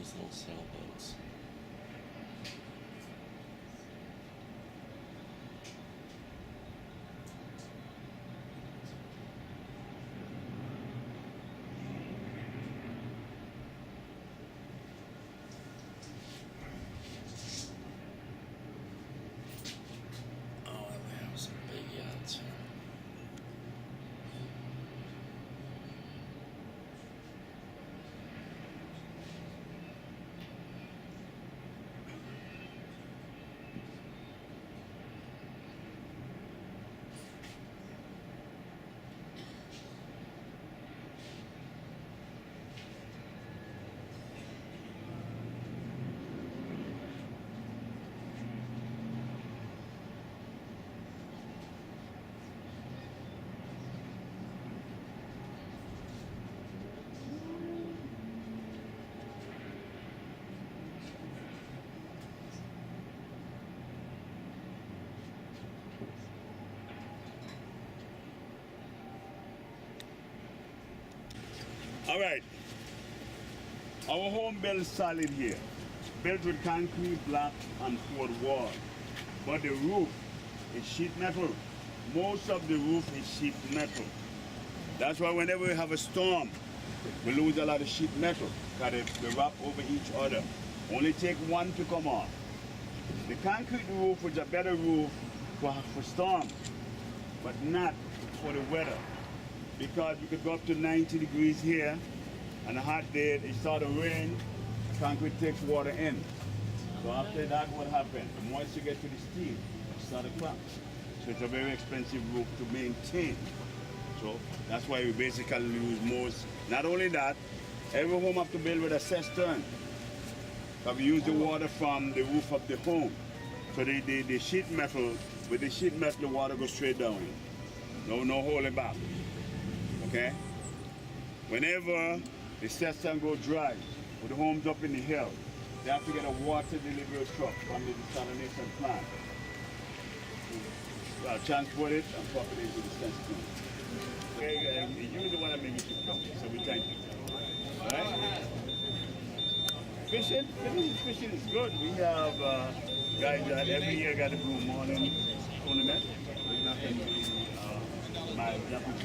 personal sailboats. Oh, we have some big yachts. All right. Our home built solid here. Built with concrete block and poured wall. But the roof is sheet metal. Most of the roof is sheet metal. That's why whenever we have a storm, we lose a lot of sheet metal because they wrap over each other. Only take one to come off. The concrete roof is a better roof for storm, but not for the weather. Because you could go up to 90 degrees here, and a hot day, it starts to rain, concrete takes water in. So after that, what happens? The moisture gets to the steel, it starts to crack. So it's a very expensive roof to maintain. So that's why we basically use most. Not only that, every home have to build with a cistern. So we use the water from the roof of the home. So the sheet metal, with the sheet metal, the water goes straight down. No holding back. Okay? Whenever the cistern go dry, or the home's up in the hill, they have to get a water delivery truck from the desalination plant. Transport it and pump it into the cistern. Okay, you're the one that made me keep coming, so we thank you. Alright? Fishing is good. We have guys that every year got a Blue Morning tournament. We're not going to be my Japanese.